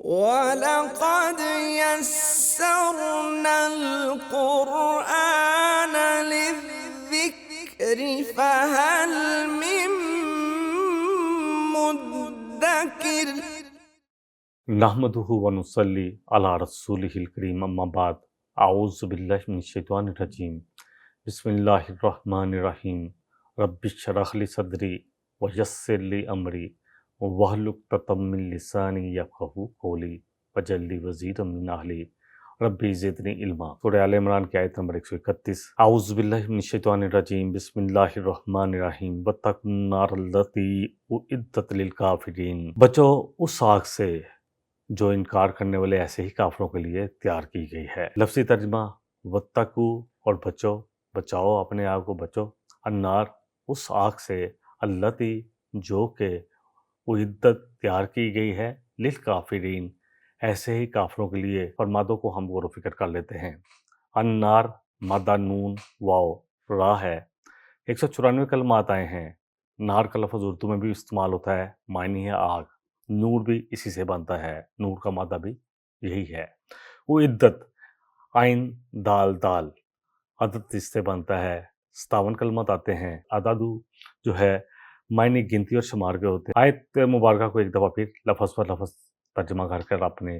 وَلَقَدْ يَسَّرْنَا الْقُرْآنَ لِلذِّكْرِ فَهَلْ مِن مُّدَّكِرٍ۔ نحمدہ ونصلی علی رسولہ الکریم، اما بعد، اعوذ باللہ من الشیطان الرجیم، بسم اللہ الرحمن الرحیم۔ رب اشرح لی صدری ویسر لی امری واحلل عقدۃ من لسانی یفقہوا قولی واجعل لی وزیرا من اہلی ربی زدنی علما۔ سورہ آل عمران کی آیت نمبر 131۔ اعوذ باللہ من الشیطان الرجیم، بسم اللہ الرحمن الرحیم۔ واتقوا النار التی اعدت للکافرین۔ بچو اس آگ سے جو انکار کرنے والے ایسے ہی کافروں کے لیے تیار کی گئی ہے۔ لفظی ترجمہ واتقوا اور بچاؤ اپنے آپ کو، بچو النار اس آگ سے، التی جو کہ اعدت تیار کی گئی ہے، للکافرین ایسے ہی کافروں کے لیے۔ فرمادوں کو ہم غور و فکر کر لیتے ہیں۔ النار مادہ نون واو را ہے۔ 194 کلمات آئے ہیں۔ نار کا لفظ اردو میں بھی استعمال ہوتا ہے، معنی ہے آگ۔ نور بھی اسی سے بنتا ہے، نور کا مادہ بھی یہی ہے۔ وہ عدت، عین دال دال، عدد اس سے بنتا ہے۔ 57 کلمات آتے ہیں۔ عددو جو ہے معنی گنتی اور شمار کے ہوتے ہیں۔ آیت مبارکہ کو ایک دفعہ پھر لفظ پر لفظ ترجمہ کر اپنے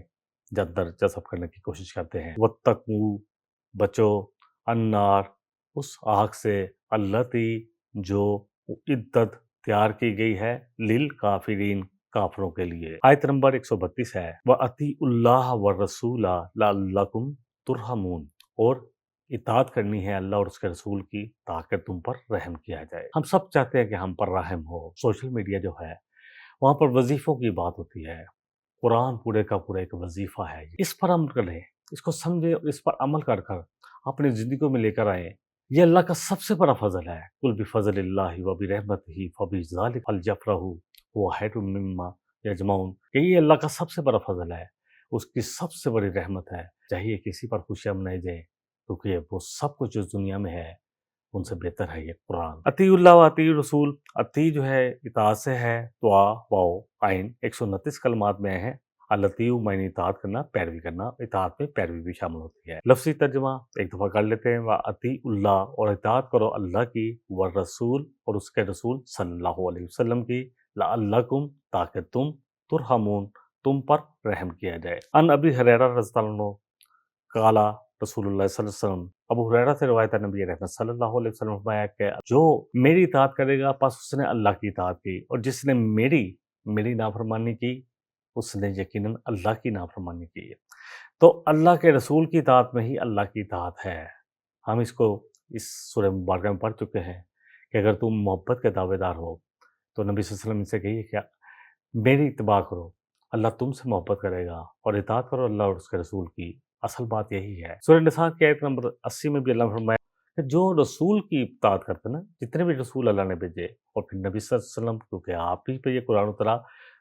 اندر جذب کرنے کی کوشش کرتے ہیں۔ واتقوا بچو، النار اس آگ سے، التی جو عدت تیار کی گئی ہے، للکافرین کافروں کے لیے۔ آیت نمبر 132 ہے، وَأَطِیعُوا اللَّهَ وَالرَّسُولَ لَعَلَّکُمْ تُرْحَمُونَ، اور اطاعت کرنی ہے اللہ اور اس کے رسول کی تاکہ تم پر رحم کیا جائے۔ ہم سب چاہتے ہیں کہ ہم پر رحم ہو۔ سوشل میڈیا جو ہے وہاں پر وظیفوں کی بات ہوتی ہے۔ قرآن پورے کا پورا ایک وظیفہ ہے، اس پر عمل کریں، اس کو سمجھیں اور اس پر عمل کر اپنی زندگیوں میں لے کر آئیں۔ یہ اللہ کا سب سے بڑا فضل ہے۔ قُلْ بِفَضْلِ اللَّهِ وَبِرَحْمَتِهِ فَبِذَلِكَ فَلْيَفْرَحُوا هُوَ خَيْرٌ مِّمَّا يَجْمَعُونَ، کہ یہ اللہ کا سب سے بڑا فضل ہے، اس کی سب سے بڑی رحمت ہے۔ چاہیے کسی پر خوشیاں منائی جائیں، کیونکہ وہ سب کچھ جو دنیا میں ہے ان سے بہتر ہے یہ قرآن۔ اطیعوا اللہ و اطیعوا الرسول، اطیع جو ہے اطاعت سے ہے، طاع واو عین 129 کلمات میں ہیں۔ الاطیع معنی اطاعت کرنا، پیروی کرنا، اطاعت میں پیروی بھی شامل ہوتی ہے۔ لفظی ترجمہ ایک دفعہ کر لیتے ہیں، وَأَطِیعُوا اللہ، اور اطاعت کرو اللہ کی، والرسول اور اس کے رسول صلی اللہ علیہ وسلم کی، لعلکم تاکہ تم، ترحمون تم پر رحم کیا جائے۔ ان ابی ہریرہ رضی اللہ عنہ قال رسول اللہ صلی اللہ علیہ وسلم، ابو ہریرہ سے روایت ہے، نبی رحمت صلی اللہ علیہ وسلم نے فرمایا کہ جو میری اطاعت کرے گا پس اس نے اللہ کی اطاعت کی، اور جس نے میری نافرمانی کی اس نے یقیناً اللہ کی نافرمانی کی ہے۔ تو اللہ کے رسول کی اطاعت میں ہی اللہ کی اطاعت ہے۔ ہم اس کو اس سورہ مبارکہ میں پڑھ چکے ہیں کہ اگر تم محبت کے دعوے دار ہو تو نبی صلی اللہ علیہ وسلم سے کہیے کہ میری اتباع کرو، اللہ تم سے محبت کرے گا، اور اطاعت کرو اللہ اور اس کے رسول کی۔ اصل بات یہی ہے۔ سورہ نساء کی آیت نمبر 80 میں بھی اللہ نے فرمایا کہ جو رسول کی اطاعت کرتے نا، جتنے بھی رسول اللہ نے بھیجے، اور پھر نبی صلی اللہ علیہ وسلم، کیونکہ آپ ہی پہ یہ قرآن اترا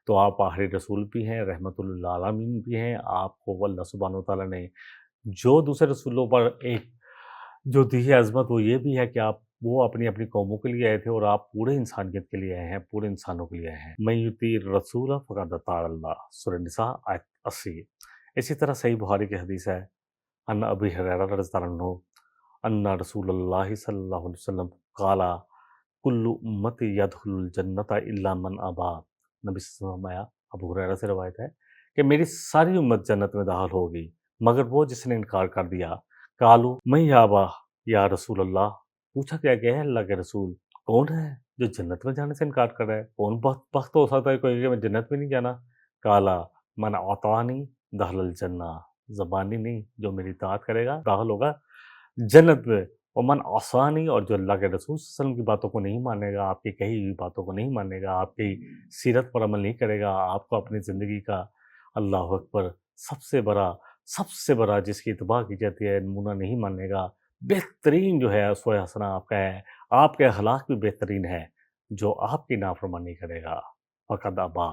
تو آپ آخری رسول بھی ہیں، رحمت للعالمین بھی ہیں، آپ کو اللہ سبحانہ وتعالیٰ نے جو دوسرے رسولوں پر ایک جو دی ہے عظمت، وہ یہ بھی ہے کہ وہ اپنی قوموں کے لیے آئے تھے، اور آپ پورے انسانیت کے لیے آئے ہیں، پورے انسانوں کے لیے آئے ہیں۔ من یطیع الرسول فقد اطاع اللہ، سورہ نساء آیت 80۔ اسی طرح صحیح بخاری کی حدیث ہے، ان ابی ہریرہ رضی اللہ عنہ ان رسول اللہ صلی اللہ علیہ وسلم قال کل امتی یدخل الجنت الا من ابا، نبی صلی اللہ علیہ وسلم فرمایا، ابو ہریرہ سے روایت ہے کہ میری ساری امت جنت میں داخل ہوگی مگر وہ جس نے انکار کر دیا۔ قالوا من یابا یا رسول اللہ، پوچھا کیا کہ ہے اللہ کے رسول، کون ہے جو جنت میں جانے سے انکار کر رہا ہے؟ کون بخت ہو سکتا ہے کوئی کہ میں جنت میں نہیں جانا؟ قالا من اطاعنی دخل الجنہ، زبانی نہیں، جو میری اطاعت کرے گا داخل ہوگا جنت میں۔ ومن عصانی، اور جو اللہ کے رسول صلی اللہ علیہ وسلم کی باتوں کو نہیں مانے گا، آپ کی کہی ہوئی باتوں کو نہیں مانے گا، آپ کی سیرت پر عمل نہیں کرے گا، آپ کو اپنی زندگی کا، اللہ اکبر، سب سے بڑا جس کی اتباع کی جاتی ہے، نمونہ نہیں مانے گا، بہترین جو ہے اسوہ حسنہ آپ کا ہے، آپ کے اخلاق بھی بہترین ہے، جو آپ کی نافرمانی کرے گا فقد ابا،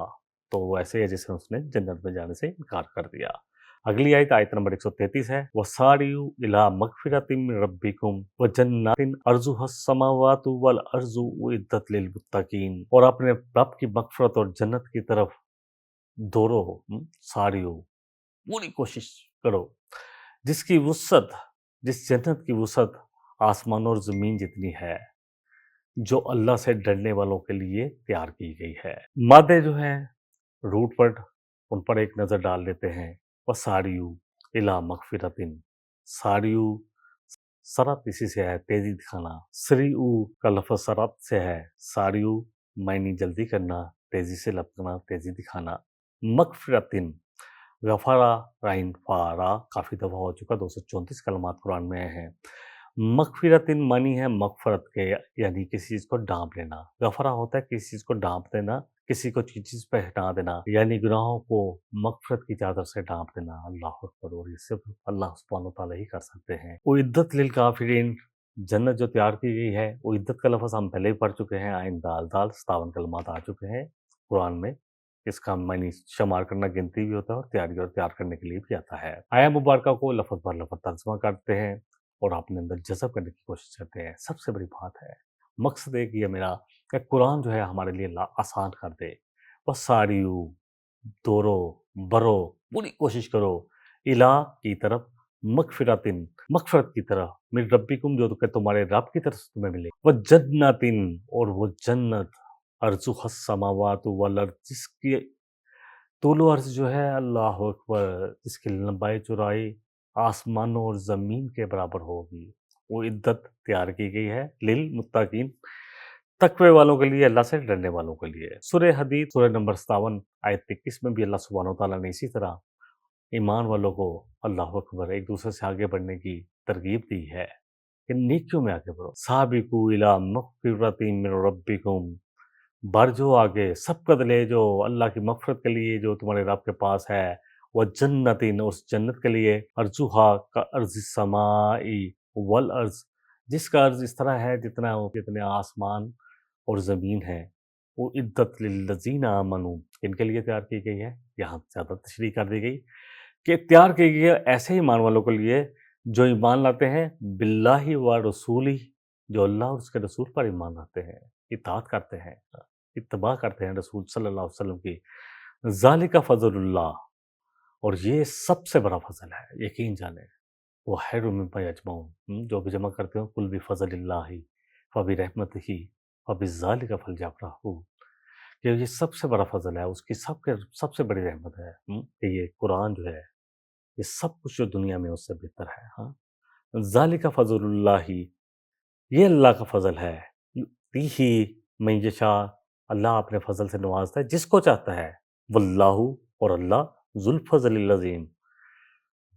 تو وہ ایسے ہے جس نے اس نے جنت میں جانے سے انکار کر دیا۔ اگلی آیت نمبر 133 ہے، وَسَارِعُوا إِلَىٰ مَغْفِرَةٍ مِّن رَبِّكُمْ وَجَنَّاتٍ عَرْضُهَا السَّمَاوَاتُ وَالْأَرْضُ أُعِدَّتْ لِلْمُتَّقِينَ، اور اپنے رب کی مغفرت اور جنت کی طرف دورو ساریو پوری کوشش کرو جس کی وسعت، جس جنت کی وسعت آسمان اور زمین جتنی ہے، جو اللہ سے ڈرنے والوں کے لیے تیار کی گئی ہے۔ مادے جو ہیں روٹ ورڈ ان پر ایک نظر ڈال لیتے ہیں۔ وَسَارِعُوا إِلَىٰ مَغْفِرَةٍ، ساریو سرعت اسی سے ہے، تیزی دکھانا۔ سریعو کا لفظ سرعت سے ہے، ساریو معنی جلدی کرنا، تیزی سے لپکنا، تیزی دکھانا۔ مغفرتن، غفارہ رائن فارا کافی دفعہ ہو چکا، 234 کلمات قرآن میں ہیں۔ مغفرتن معنی ہے مغفرت کے، یعنی کسی چیز کو ڈھانپ لینا۔ غفرہ ہوتا ہے کسی چیز کو ڈھانپ دینا، کسی کو چیز پہ ہٹا دینا، یعنی گناہوں کو مغفرت کی چادر سے ڈھانپ دینا۔ اللہ اکبر، اور یہ صرف اللہ سبحانہ وتعالی ہی کر سکتے ہیں۔ اعدت للکافرین، جنت جو تیار کی گئی ہے، اعدت کا لفظ ہم پہلے ہی پڑھ چکے ہیں، آئین دال دال 57 کلمات آ چکے ہیں قرآن میں۔ اس کا معنی شمار کرنا گنتی بھی ہوتا ہے، اور تیاری اور تیار کرنے کے لیے بھی آتا ہے۔ آیا مبارکہ کو لفظ بر لفظ ترجمہ کرتے ہیں اور اپنے اندر جذب کرنے کی کوشش کرتے ہیں۔ سب سے بڑی بات ہے، مقصد ایک یہ میرا کہ قرآن جو ہے ہمارے لیے آسان کر دے۔ بس ساریو، دورو برو، پوری کوشش کرو، الہ کی طرف، مغفرتن مغفرت کی طرف، من ربکم جو کہ تمہارے رب کی طرف سے تمہیں ملے، وجنتن اور وہ جنت، ارضها السماوات والارض جس کی طول و عرض جو ہے، اللہ اکبر، جس کی لمبائی چوڑائی آسمانوں اور زمین کے برابر ہوگی، وہ عدت تیار کی گئی ہے للمتقین، تقوی والوں کے لیے، اللہ سے ڈرنے والوں کے لیے۔ سورہ حدید سورہ نمبر 57 آیت 21 میں بھی اللہ سبحانہ وتعالیٰ نے اسی طرح ایمان والوں کو، اللہ اکبر، ایک دوسرے سے آگے بڑھنے کی ترغیب دی ہے کہ نیکیوں میں آگے بڑھو۔ سابقوا الی مغفرۃ من ربکم، بڑھ جو آگے، سبقت لے جو اللہ کی مغفرت کے لیے جو تمہارے رب کے پاس ہے، وہ جنتین، اس جنت کے لیے، ارجوہا کا ارض السماء والارض، جس کا عرض اس طرح ہے جتنے آسمان اور زمین ہے، وہ عدت للذین آمنوا، ان کے لیے تیار کی گئی ہے۔ یہاں زیادہ تشریح کر دی گئی کہ تیار کی گئی ہے ایسے ایمان والوں کے لیے جو ایمان لاتے ہیں باللہ و رسولی، جو اللہ اور اس کے رسول پر ایمان لاتے ہیں، اطاعت کرتے ہیں، اتباع کرتے ہیں رسول صلی اللہ علیہ وسلم کی۔ ذالک فضل اللہ، اور یہ سب سے بڑا فضل ہے، یقین جانیں، وہ خیر مما یجمعون، جو بھی جمع کرتے ہوں، کل بفضل اللہ فبرحمتہ فبذالک فلیفرحوا، کہ یہ سب سے بڑا فضل ہے، اس کی سب سے بڑی رحمت ہے کہ یہ قرآن جو ہے، یہ سب کچھ جو دنیا میں اس سے بہتر ہے۔ ہاں، ذالک فضل اللہ، یہ اللہ کا فضل ہے، یؤتیہ من یشاء، اللہ اپنے فضل سے نوازتا ہے جس کو چاہتا ہے، واللہ، اور اللہ، ذو الفضل العظیم،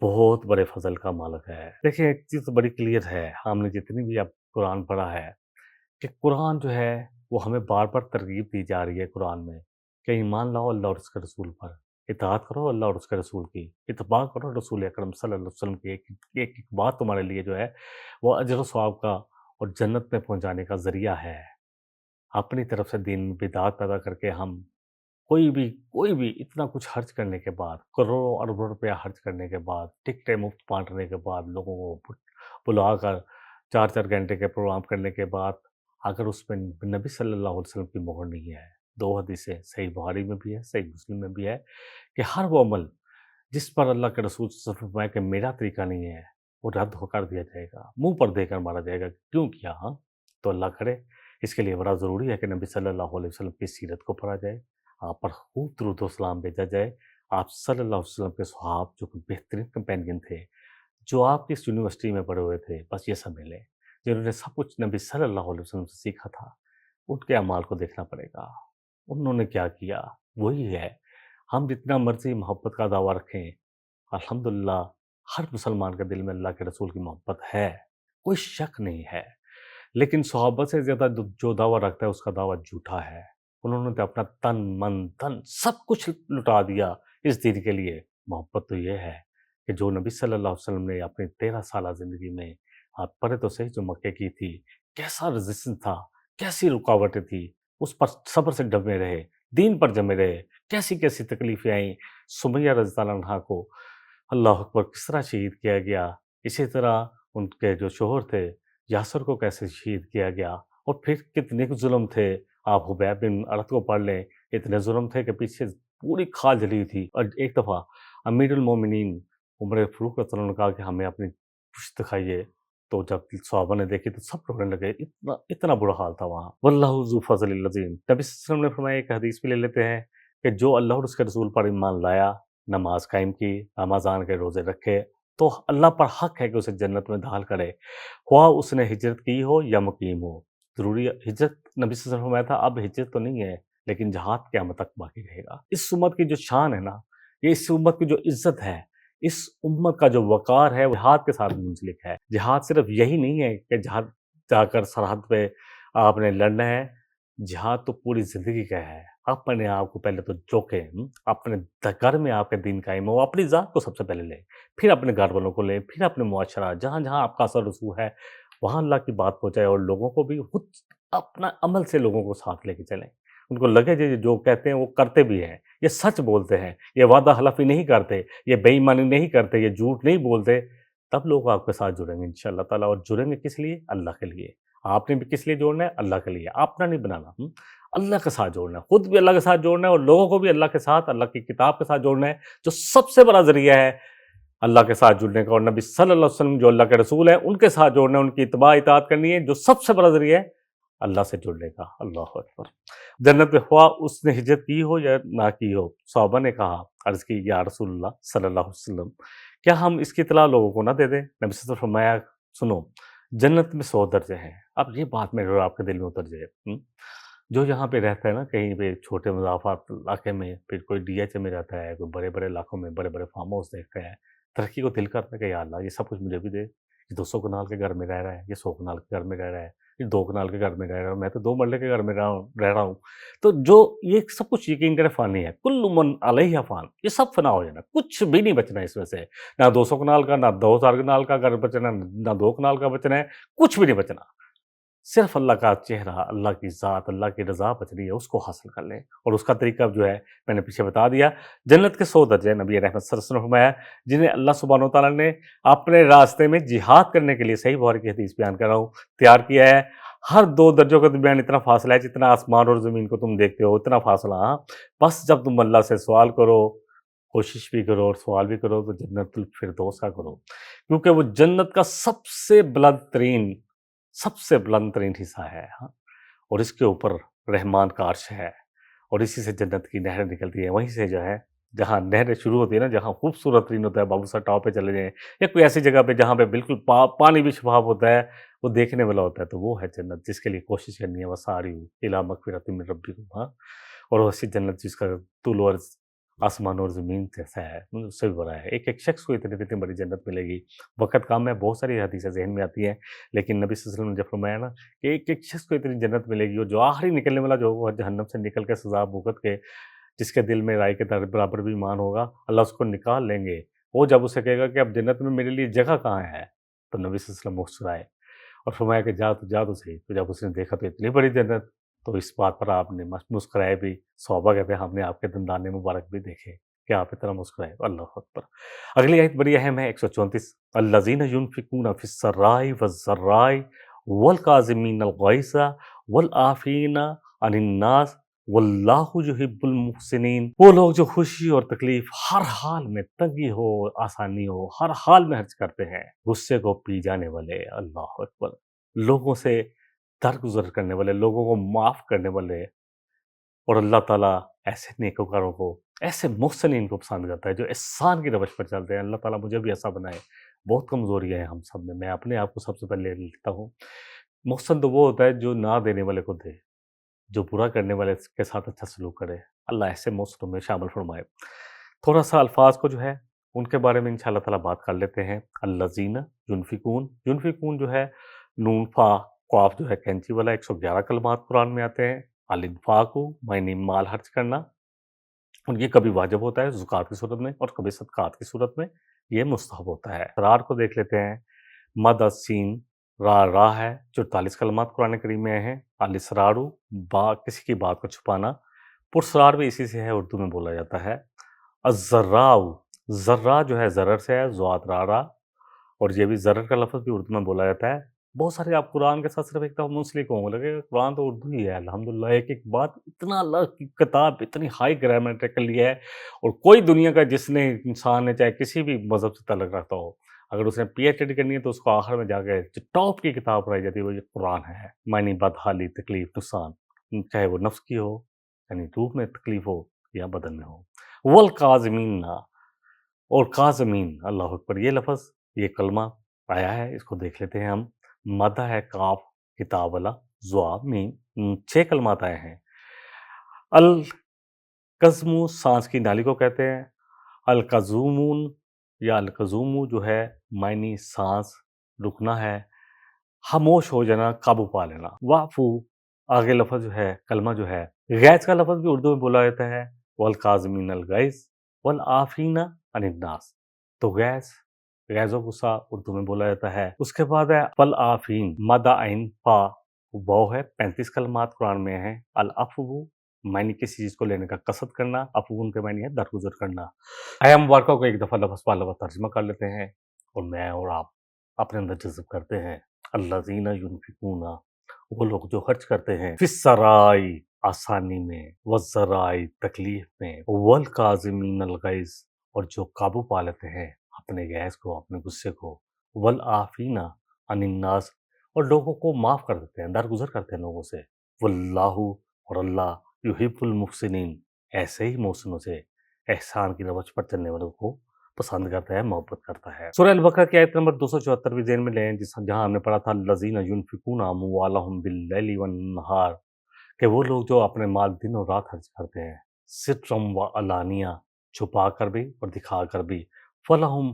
بہت بڑے فضل کا مالک ہے۔ دیکھیں ایک چیز بڑی کلیئر ہے، ہم نے جتنی بھی اب قرآن پڑھا ہے، کہ قرآن جو ہے وہ ہمیں بار بار ترغیب دی جا رہی ہے قرآن میں کہ ایمان لاؤ اللہ اور اس کے رسول پر، اطاعت کرو اللہ اور اس کے رسول کی، اتباع کرو رسول اکرم صلی اللہ علیہ وسلم کی۔ ایک بات تمہارے لیے جو ہے وہ اجر و ثواب کا اور جنت میں پہنچانے کا ذریعہ ہے۔ اپنی طرف سے دین میں بدعات پیدا کر کے ہم کوئی بھی اتنا کچھ خرچ کرنے کے بعد، کروڑوں اربوں روپیہ خرچ کرنے کے بعد، ٹکٹیں مفت بانٹنے کے بعد، لوگوں کو بلا کر 4 گھنٹے کے پروگرام کرنے کے بعد، اگر اس میں نبی صلی اللہ علیہ وسلم کی مہر نہیں ہے، 2 حدیثیں صحیح بخاری میں بھی ہے، صحیح مسلم میں بھی ہے، کہ ہر وہ عمل جس پر اللہ کے رسول صلی اللہ علیہ وسلم فرمایا کہ میرا طریقہ نہیں ہے، وہ رد ہو کر دیا جائے گا، منہ پر دے کر مارا جائے گا، کیوں کیا؟ ہاں تو اللہ کرے، اس کے لیے بڑا ضروری ہے کہ نبی صلی اللہ علیہ وسلم کی سیرت کو پڑھا جائے، آپ پر خوب درود و سلام بھیجا جائے، آپ صلی اللہ علیہ وسلم کے صحاب جو کہ بہترین کمپینین تھے، جو آپ کی اس یونیورسٹی میں پڑھے ہوئے تھے، بس یہ سمجھ لیں، جنہوں نے سب کچھ نبی صلی اللہ علیہ وسلم سے سیکھا تھا، ان کے اعمال کو دیکھنا پڑے گا، انہوں نے کیا کیا، وہی ہے۔ ہم جتنا مرضی محبت کا دعویٰ رکھیں، الحمدللہ ہر مسلمان کے دل میں اللہ کے رسول کی محبت ہے، کوئی شک نہیں ہے، لیکن صحابہ سے زیادہ جو دعویٰ رکھتا ہے اس کا دعویٰ جھوٹا ہے۔ انہوں نے تو اپنا تن من دھن سب کچھ لٹا دیا اس دین کے لیے۔ محبت تو یہ ہے کہ جو نبی صلی اللہ علیہ وسلم نے اپنی 13 سالہ زندگی میں، آپ پڑھے تو صحیح، جو مکے کی تھی، کیسا رزسٹنس تھا، کیسی رکاوٹیں تھی، اس پر صبر سے ڈٹے رہے، دین پر جمے رہے، کیسی کیسی تکلیفیں آئیں۔ سمیہ رضی اللہ عنہا کو اللہ اکبر کس طرح شہید کیا گیا، اسی طرح ان کے جو شوہر تھے یاسر کو کیسے شہید کیا گیا، اور پھر کتنے ظلم تھے۔ آپ حبیب بن عرط کو پڑھ لیں، اتنے ظلم تھے کہ پیچھے پوری کھال جلی ہوئی تھی۔ اور ایک دفعہ امیر المومنین عمر فاروق رضی اللہ عنہ نے کہا کہ ہمیں اپنی پشت دکھائیے، تو جب صحابہ نے دیکھی تو سب رونے لگے، اتنا برا حال تھا وہاں۔ واللہ ذو فضل العظیم، نبی صلی اللہ علیہ وسلم نے فرمایا، ایک حدیث بھی لے لیتے ہیں کہ جو اللہ اور اس کے رسول پر ایمان لایا، نماز قائم کی، رمضان کے روزے رکھے، تو اللہ پر حق ہے کہ اسے جنت میں داخل کرے، خواہ اس نے ہجرت کی ہو یا مقیم ہو۔ ضروری ہجرت نبی صلی اللہ علیہ وسلم نے فرمایا تھا، اب ہجرت تو نہیں ہے لیکن جہاد قیامت تک باقی رہے گا۔ اس امت کی جو شان ہے نا، یہ اس امت کی جو عزت ہے، اس امت کا جو وقار ہے، وہ جہاد کے ساتھ منسلک ہے۔ جہاد صرف یہی نہیں ہے کہ جہاد جا کر سرحد پہ آپ نے لڑنا ہے، جہاد تو پوری زندگی کا ہے۔ اپنے آپ کو پہلے تو چوکیں، اپنے گھر میں آپ کے دین قائم ہو، اپنی ذات کو سب سے پہلے لیں، پھر اپنے گھر والوں کو لیں، پھر اپنے معاشرہ، جہاں جہاں آپ کا اثر رسوخ ہے وہاں اللہ کی بات پہنچائے، اور لوگوں کو بھی خود اپنا عمل سے لوگوں کو ساتھ لے کے چلیں، ان کو لگے جو کہتے ہیں وہ کرتے بھی ہیں، یہ سچ بولتے ہیں، یہ وعدہ خلافی نہیں کرتے، یہ بے ایمانی نہیں کرتے، یہ جھوٹ نہیں بولتے، تب لوگ آپ کے ساتھ جڑیں گے انشاءاللہ تعالیٰ۔ اور جڑیں گے کس لیے؟ اللہ کے لیے۔ آپ نے بھی کس لیے جوڑنا ہے؟ اللہ کے لیے، اپنا نہیں بنانا، اللہ کے ساتھ جوڑنا ہے، خود بھی اللہ کے ساتھ جوڑنا ہے، اور لوگوں کو بھی اللہ کے ساتھ، اللہ کی کتاب کے ساتھ جوڑنا ہے، جو سب سے بڑا ذریعہ ہے اللہ کے ساتھ جڑنے کا، اور نبی صلی اللہ علیہ وسلم جو اللہ کے رسول ہیں ان کے ساتھ جوڑنا ہے، ان کی اتباع اطاعت کرنی ہے، جو سب سے بڑا ذریعہ ہے اللہ سے جڑنے کا۔ اللہ اکبر۔ جنت میں خواہ اس نے ہجرت کی ہو یا نہ کی ہو، صحابہ نے کہا، عرض کی، یا رسول اللہ صلی اللہ علیہ وسلم، کیا ہم اس کی اطلاع لوگوں کو نہ دے دیں؟ نبی صلی اللہ علیہ وسلم نے فرمایا، سنو، جنت میں 100 درجے ہیں۔ اب یہ بات میرے آپ کے دل میں اتر جائے، جو یہاں پہ رہتا ہے نا، کہیں پہ چھوٹے مضافات علاقے میں، پھر کوئی ڈی ایچ اے میں رہتا ہے، کوئی بڑے بڑے علاقوں میں بڑے بڑے فارم ہاؤس دیکھتا ہے، ترقی کو دل کرتا ہے کہ یا اللہ یہ سب کچھ مجھے بھی دے۔ یہ 200 کنال کے گھر میں رہ رہا ہے، یہ 100 کنال کے گھر میں رہ رہا ہے، یہ 2 کنال کے گھر میں رہ رہا ہوں، میں تو 2 مرلے کے گھر میں رہ رہا ہوں۔ تو جو یہ سب کچھ یقین کرے فانی ہے، کل من علیہ فان، یہ سب فنا ہو جانا، کچھ بھی نہیں بچنا اس میں سے، نہ 200 کنال کا، نہ 2000 کنال کا گھر بچنا، نہ 2 کنال کا بچنا ہے، کچھ بھی نہیں بچنا، صرف اللہ کا چہرہ، اللہ کی ذات، اللہ کی رضا بچنی ہے، اس کو حاصل کر لیں۔ اور اس کا طریقہ جو ہے میں نے پیچھے بتا دیا۔ جنت کے 100 درجے نبی رحمت صلی اللہ علیہ وسلم نے فرمایا، جنہیں اللہ سبحانہ و تعالیٰ نے اپنے راستے میں جہاد کرنے کے لیے، صحیح بخاری کی حدیث بیان کر رہا ہوں، تیار کیا ہے۔ ہر 2 درجوں کے درمیان اتنا فاصلہ ہے جتنا آسمان اور زمین کو تم دیکھتے ہو، اتنا فاصلہ۔ ہاں، بس جب تم اللہ سے سوال کرو، کوشش بھی کرو اور سوال بھی کرو، تو جنت الفردوس کا کرو، کیونکہ وہ جنت کا سب سے بلند ترین حصہ ہے، ہاں، اور اس کے اوپر رحمان کا عرش ہے، اور اسی سے جنت کی نہریں نکلتی ہیں، وہیں سے جو ہے جہاں نہریں شروع ہوتی ہے نا، جہاں خوبصورت ترین ہوتا ہے، بابو سر ٹاپ پہ چلے جائیں یا کوئی ایسی جگہ پہ جہاں پہ بالکل پانی بھی شفاف ہوتا ہے، وہ دیکھنے والا ہوتا ہے، تو وہ ہے جنت، جس کے لیے کوشش کرنی ہے، وساریعوا الی مغفرۃ من ربکم، ہاں، اور ویسی جنت جس کا طول و عرض آسمان اور زمین جیسا ہے، اس سے بھی بڑا ہے۔ ایک شخص کو اتنی بڑی جنت ملے گی۔ وقت کم ہے، بہت ساری حدیثیں ذہن میں آتی ہیں، لیکن نبی صلی اللہ علیہ وسلم نے جب فرمایا نا کہ ایک شخص کو اتنی جنت ملے گی، اور جو آخری نکلنے والا جو ہوگا جہنم سے نکل کے سزا بھگت کے، جس کے دل میں رائے کے برابر بھی ایمان ہوگا، اللہ اس کو نکال لیں گے۔ وہ جب اسے کہے گا کہ اب جنت میں میرے لیے جگہ کہاں ہے، تو نبی صلی اللہ علیہ وسلم مسکرائے اور فرمایا کہ جا تو صحیح۔ تو جب اس نے دیکھا تو اتنی بڑی جنت، تو اس بات پر آپ نے مسکرائے بھی۔ صحابہ کہتے ہیں ہم نے آپ کے دندان مبارک بھی دیکھے کہ آپ اتنا مسکرائے۔ اللہ اکبر۔ اگلی آیت بڑی اہم ہے، 134، الذین ینفقون فی السراء والضراء والکاظمین الغیظ والعافین عن الناس واللہ یحب المحسنین۔ وہ لوگ جو خوشی اور تکلیف، ہر حال میں، تنگی ہو آسانی ہو، ہر حال میں خرچ کرتے ہیں، غصے کو پی جانے والے، اللہ اکبر، لوگوں سے درگزر کرنے والے، لوگوں کو معاف کرنے والے، اور اللہ تعالیٰ ایسے نیکوکاروں کو، ایسے محسنین کو پسند کرتا ہے جو احسان کی روش پر چلتے ہیں۔ اللہ تعالیٰ مجھے بھی ایسا بنائے۔ بہت کمزوریاں ہیں ہم سب میں اپنے آپ کو سب سے پہلے لکھتا ہوں۔ محسن تو وہ ہوتا ہے جو نہ دینے والے کو دے، جو برا کرنے والے کے ساتھ اچھا سلوک کرے۔ اللہ ایسے محسنوں میں شامل فرمائے۔ تھوڑا سا الفاظ کو جو ہے ان کے بارے میں انشاءاللہ تعالیٰ بات کر لیتے ہیں۔ الذین ینفقون جو ہے، نون فا قاف جو ہے کینچی والا، 111 کلمات قرآن میں آتے ہیں۔ الانفاق معنی مال خرچ کرنا، اور یہ کبھی واجب ہوتا ہے زکوٰۃ کی صورت میں، اور کبھی صدقات کی صورت میں یہ مستحب ہوتا ہے۔ اسرار کو دیکھ لیتے ہیں۔ مد سین را ہے، 44 کلمات قرآن کریم میں ہیں۔ الاسرار کسی کی بات کو چھپانا، پرسرار بھی اسی سے ہے، اردو میں بولا جاتا ہے۔ الذراء، ذرہ جو ہے زرر سے ہے، ذوات را، اور یہ بھی زرر کا لفظ بھی اردو میں بولا جاتا ہے۔ بہت سارے آپ قرآن کے ساتھ صرف ایک دفعہ منسلک ہوں گے، لگے قرآن تو اردو ہی ہے الحمدللہ، ایک ایک بات اتنا اللہ کی کتاب اتنی ہائی گرامیٹیکلی ہے، اور کوئی دنیا کا جس نے انسان نے چاہے کسی بھی مذہب سے تعلق رکھتا ہو، اگر اس نے پی ایچ ڈی کرنی ہے تو اس کو آخر میں جا کے جو ٹاپ کی کتاب پڑھائی جاتی ہے وہ یہ قرآن ہے، معنی بدحالی تکلیف نقصان، چاہے وہ نفس کی ہو یعنی روح میں تکلیف ہو یا بدن میں ہو، والکاظمین، اور کاظمین، اللہ اکبر، یہ لفظ یہ کلمہ آیا ہے، اس کو دیکھ لیتے ہیں ہم۔ مدہ ہے کاف کتاب والا، زوا میم، 6 کلمات آئے ہیں۔ القزم سانس کی نالی کو کہتے ہیں، القزومون یا القزومو جو ہے معنی سانس رکنا ہے، خاموش ہو جانا، قابو پا لینا۔ وعفو، آگے لفظ جو ہے کلمہ جو ہے، غیظ کا لفظ بھی اردو میں بولا جاتا ہے، والکاظمین الغیظ والعافین عن الناس، تو غیظ و غصہ اردو میں بولا جاتا ہے۔ اس کے بعد ہے والعافین، مد عین فا واو ہے، 35 کلمات قرآن میں ہیں۔ العفو معنی کسی چیز کو لینے کا قصد کرنا، عفو کے معنی ہے درگزر کرنا۔ آیا مبارکہ کو ایک دفعہ لفظ پا لفظ ترجمہ کر لیتے ہیں، اور میں اور آپ اپنے اندر جذب کرتے ہیں۔ الذین ینفقون، وہ لوگ جو خرچ کرتے ہیں، فی السرائی آسانی میں، والضرائی تکلیف میں، والکاظمین الغیظ، اور جو قابو پا لیتے ہیں اپنے غیظ کو، اپنے غصے کو، والعافین عن الناس، اور لوگوں کو معاف کر دیتے ہیں، درگزر کرتے ہیں لوگوں سے۔ واللہ، اور اللہ، یحب المحسنین، ایسے ہی محسنوں سے، احسان کی روش پر چلنے والوں کو پسند کرتا ہے، محبت کرتا ہے۔ سورہ البقرہ کی آیت نمبر 274 بھی ذہن میں لیں، جہاں ہم نے پڑھا تھا الذین ینفقون اموالہم باللیل والنہار، کہ وہ لوگ جو اپنے مال دن اور رات خرچ کرتے ہیں، سرًا و علانیہ، چھپا کر بھی اور دکھا کر بھی، فلہم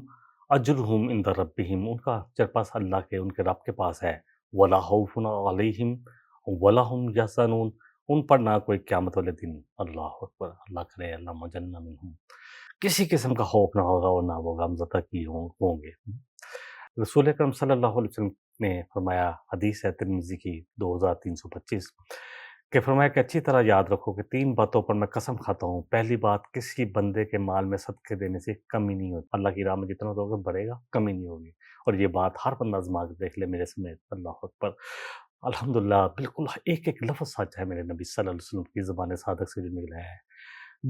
اجرہم عند ربہم، ان کا اجر پاس اللہ کے، ان کے رب کے پاس ہے، ولا خوف علیہم ولا ہم یحزنون، ان پر نہ کوئی قیامت والے دن، اللہ اکبر، اللہ کرے اللہ مجنہ منہم، کسی قسم کا خوف نہ ہوگا اور نہ وہ غمزدہ کی ہوں گے۔ رسول اکرم صلی اللہ علیہ وسلم نے فرمایا، حدیث ہے ترمذی کی 2325، کہ فرمایا کہ اچھی طرح یاد رکھو کہ 3 باتوں پر میں قسم کھاتا ہوں۔ پہلی بات، کسی بندے کے مال میں صدقے دینے سے کمی نہیں ہوتی، اللہ کی راہ میں جتنا دو گے بڑھے گا، کمی نہیں ہوگی، اور یہ بات ہر بندہ آزما کے دیکھ لے میرے سمیت، اللہ اکبر، الحمدللہ، بالکل ایک ایک لفظ سچ ہے میرے نبی صلی اللہ علیہ وسلم کی زبان صادق سے جو نکلا ہے۔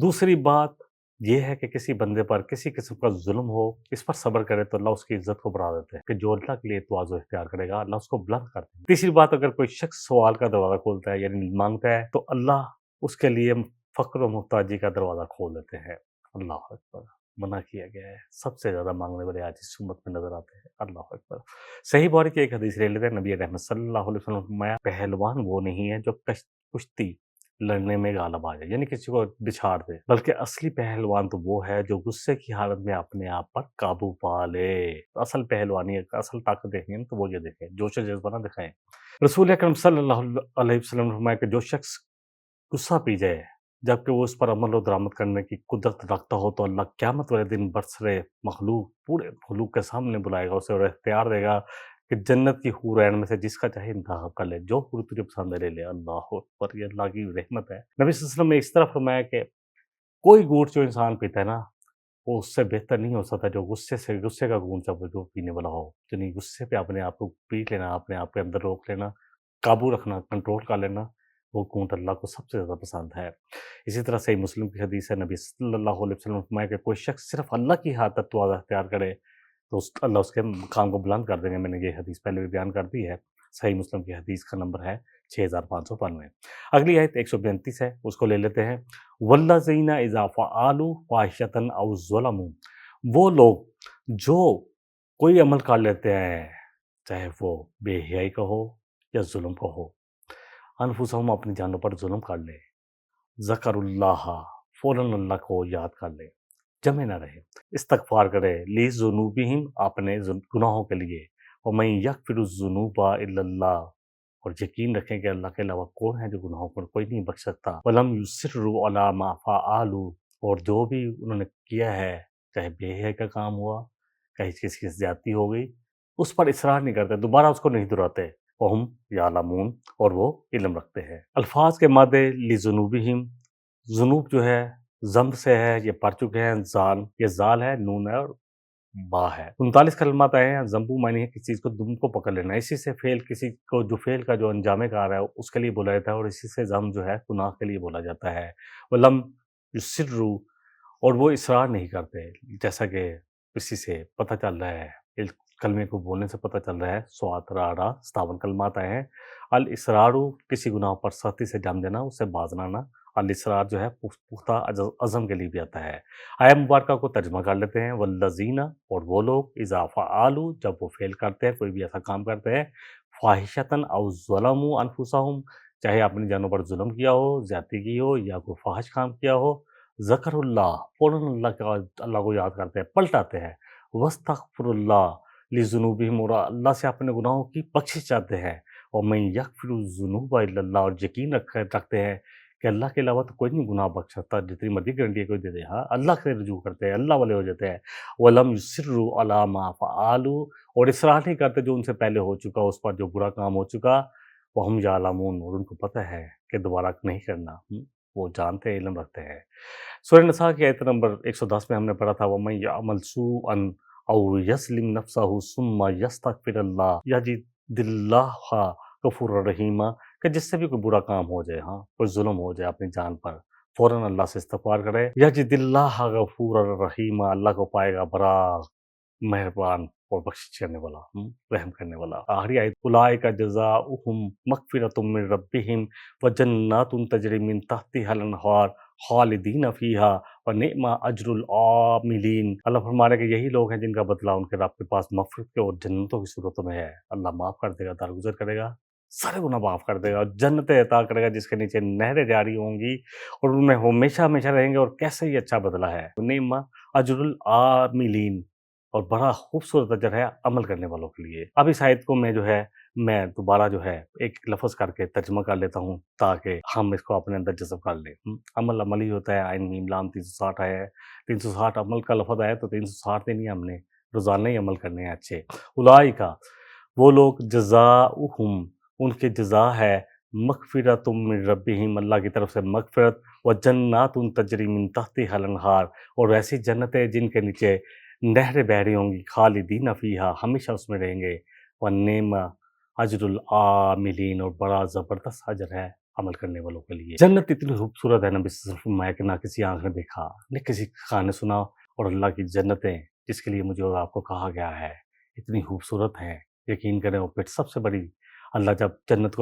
دوسری بات یہ ہے کہ کسی بندے پر کسی قسم کا ظلم ہو، اس پر صبر کرے تو اللہ اس کی عزت کو بڑھا دیتے ہیں، کہ جو اللہ کے لیے تواضع اختیار کرے گا اللہ اس کو بلند کر دے گا۔ تیسری بات، اگر کوئی شخص سوال کا دروازہ کھولتا ہے یعنی مانگتا ہے تو اللہ اس کے لیے فقر و محتاجی کا دروازہ کھول دیتے ہیں، اللہ اکبر، منع کیا گیا ہے، سب سے زیادہ مانگنے والے آج اس امت میں نظر آتے ہیں، اللہ اکبر۔ صحیح بخاری کی ایک حدیث لے لیتے ہیں، نبی رحمت صلی اللہ علیہ وسلم نے فرمایا، پہلوان وہ نہیں ہے جو کشتی لڑنے میں غالب آ جائے، یعنی کسی کو بچھاڑ دے، بلکہ اصلی پہلوان تو وہ ہے جو غصے کی حالت میں اپنے آپ پر قابو پا لے۔ اصل پہلوانی، اصل طاقت دیکھنی ہے تو وہ یہ دیکھیں، جوش و جذبہ نہ دکھائیں۔ رسول اکرم صلی اللہ علیہ وسلم نے فرمایا کہ جو شخص غصہ پی جائے جبکہ وہ اس پر عمل و درآمد کرنے کی قدرت رکھتا ہو تو اللہ قیامت والے دن برسرے مخلوق، پورے مخلوق کے سامنے بلائے گا اسے، اور اختیار دے گا کہ جنت کی حور عین میں سے جس کا چاہے انتخاب کر لے، جو حور تجھے پسند ہے لے لے، اللہ اکبر، یہ اللہ کی رحمت ہے۔ نبی صلی اللہ علیہ وسلم نے اس طرح فرمایا کہ کوئی گھونٹ جو انسان پیتا ہے نا، وہ اس سے بہتر نہیں ہو سکتا جو غصے کا گھونٹ جو پینے والا ہو، یعنی غصے پہ اپنے آپ کو پی لینا، اپنے آپ کے اندر روک لینا، قابو رکھنا، کنٹرول کر لینا، وہ گھونٹ اللہ کو سب سے زیادہ پسند ہے۔ اسی طرح صحیح مسلم کی حدیث ہے، نبی صلی اللہ علیہ وسلم نے فرمایا کہ کوئی شخص صرف اللہ کی خاطر تواضع اختیار کرے تو اللہ اس کے مقام کو بلند کر دیں گے۔ میں نے یہ حدیث پہلے بھی بیان کر دی ہے، صحیح مسلم کی حدیث کا نمبر ہے 6592۔ اگلی آیت 132 ہے، اس کو لے لیتے ہیں۔ والذین اذا فعلوا فاحشۃ او ظلموا، وہ لوگ جو کوئی عمل کر لیتے ہیں، چاہے وہ بے حیائی کا ہو یا ظلم کا ہو، انفسہم، اپنی جانوں پر ظلم کر لے، ذکر اللہ، فوراً اللہ کو یاد کر لے، جمع نہ رہے، استغفار کرے، لذنوبہم، اپنے گناہوں کے لیے، ومن یغفر الذنوب الا اللہ، اور یقین رکھیں کہ اللہ کے علاوہ کون ہے جو گناہوں کو کوئی نہیں بخش سکتا، ولم یصروا علی ما فعلوا، اور جو بھی انہوں نے کیا ہے، چاہے بے حیائی کا کام ہوا، چاہے کسی کی زیادتی ہو گئی، اس پر اصرار نہیں کرتے، دوبارہ اس کو نہیں دہراتے، وہم یعلمون، اور وہ علم رکھتے ہیں۔ الفاظ کے مادے لذنوبہم، ذنوب جو ہے ذنب سے ہے، یہ پڑھ چکے ہیں، زال، یہ زال ہے، نون ہے اور با ہے۔ 39 کلمات آئے ہیں۔ ضمبو معنی ہے کسی چیز کو دم کو پکڑ لینا، اسی سے فعل کسی کو جو فعل کا جو انجام کار ہے اس کے لیے بولا جاتا ہے، اور اسی سے ضم جو ہے گناہ کے لیے بولا جاتا ہے۔ ولم یسروا، اور وہ اصرار نہیں کرتے، جیسا کہ اسی سے پتہ چل رہا ہے، اس کلمے کو بولنے سے پتہ چل رہا ہے۔ سوات را 57 کلمات آئے ہیں۔ الاصرار کسی گناہ پر سختی سے جم دینا، اس سے باز نہ آنا۔ الاصرار جو ہے پختہ عزم کے لیے بھی آتا ہے۔ آیہ مبارکہ کو ترجمہ کر لیتے ہیں۔ والذین، اور وہ لوگ، اذا فعلوا، جب وہ فعل کرتے ہیں، کوئی بھی ایسا کام کرتے ہیں، فاحشۃ او ظلموا انفسہم، چاہے اپنی جانوں پر ظلم کیا ہو، زیادتی کی ہو، یا کوئی فاحش کام کیا ہو، ذکر اللہ، فوراً اللہ کو یاد کرتے ہیں، پلٹ آتے ہیں۔ واستغفر اللہ لذنوبہم، اور اللہ سے اپنے گناہوں کی بخشش چاہتے ہیں۔ ومن یغفر الذنوب الا اللہ، اور یقین رکھتے ہیں کہ اللہ کے علاوہ تو کوئی نہیں گناہ بخش سکتا، جتنی مرضی گارنٹی کوئی دے دے، ہاں اللہ سے رجوع کرتے ہیں، اللہ والے ہو جاتے ہیں۔ ولم یصروا علی ما فعلوا، اور اصرار نہیں کرتے جو ان سے پہلے ہو چکا، اس پر جو برا کام ہو چکا۔ وہم یعلمون، اور ان کو پتہ ہے کہ دوبارہ نہیں کرنا، وہ جانتے ہیں، علم رکھتے ہیں۔ سورہ نساء کی آیت نمبر 110 میں ہم نے پڑھا تھا، وَمَن يَعْمَلْ سُوءًا أَوْ يَظْلِمْ نَفْسَهُ ثُمَّ يَسْتَغْفِرِ اللَّهَ يَجِدِ اللَّهَ غَفُورًا رَحِيمًا، کہ جس سے بھی کوئی برا کام ہو جائے، ہاں کوئی ظلم ہو جائے اپنی جان پر، فوراً اللہ سے استغفار کرے، یجد اللہ غفورا رحیما، اللہ کو پائے گا بڑا مہربان اور بخشش کرنے والا، رحم کرنے والا۔ آخری آیت، اولئک جزاؤہم مغفرۃ من ربہم وجنات تجری من تحتہا الانہار خالدین فیہا ونعم اجر العاملین۔ اللہ فرما رہے کہ یہی لوگ ہیں جن کا بدلہ ان کے رب کے پاس مغفرت کے اور جنتوں کی صورتوں میں ہے۔ اللہ معاف کر دے گا، درگزر کرے گا، سارے گناہ معاف کر دے گا، جنتیں عطا کرے گا جس کے نیچے نہریں جاری ہوں گی، اور ان میں ہمیشہ ہمیشہ رہیں گے، اور کیسے ہی اچھا بدلہ ہے۔ نعم اجر العاملین، اور بڑا خوبصورت اجر ہے عمل کرنے والوں کے لیے۔ اب اس آیت کو میں دوبارہ جو ہے ایک لفظ کر کے ترجمہ کر لیتا ہوں تاکہ ہم اس کو اپنے اندر جذب کر لیں۔ عمل ہی ہوتا ہے، عین میم لام 360 آیا ہے، 360 عمل کا لفظ آیا تو 360 دن ہی ہم نے روزانہ ہی عمل کرنے ہیں اچھے۔ اولئک، وہ لوگ، جزاؤہم، ان کی جزا ہے، مغفرۃ من ربہم، اللہ کی طرف سے مغفرت، وجنات تجری من تحتہا الانہار، اور ایسی جنتیں جن کے نیچے نہریں بہہ رہی ہوں گی، خالدین فیہا، ہمیشہ اس میں رہیں گے، ونعم اجر العاملین، اور بڑا زبردست اجر ہے عمل کرنے والوں کے لیے۔ جنت اتنی خوبصورت ہے، نبی صلی اللہ علیہ وسلم فرمایا کہ نہ کسی آنکھ نے دیکھا، نہ کسی کان نے سنا، اور اللہ کی جنتیں جس کے لیے مجھے اور آپ کو کہا گیا ہے اتنی خوبصورت ہیں، یقین کریں۔ اور پھر سب سے بڑی، اللہ جب جنتی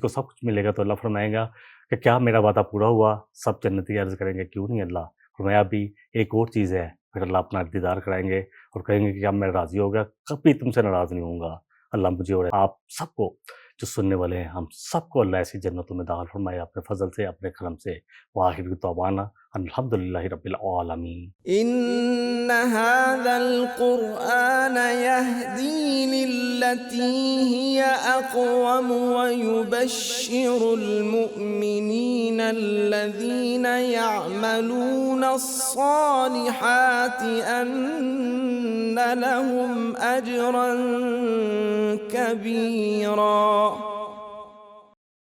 کو سب کچھ ملے گا تو اللہ فرمائے گا کہ کیا میرا وعدہ پورا ہوا؟ سب جنتی عرض کریں گے کیوں نہیں اللہ؟ فرمایا ابھی ایک اور چیز ہے، پھر اللہ اپنا دیدار کرائیں گے اور کہیں گے کہ اب میں راضی ہو گیا، کبھی تم سے ناراض نہیں ہوں گا۔ اللہ مجھے اور آپ سب کو، جو سننے والے ہیں، ہم سب کو اللہ ایسی جنتوں میں داخل فرمائے اپنے فضل سے، اپنے کرم سے۔ وآخر دعوانا الحمدللہ رب العالمین۔ إن هذا القرآن يهدي للتي هي أقوم ويبشر المؤمنين الذين يعملون الصالحات أن لهم أجرا كبيرا۔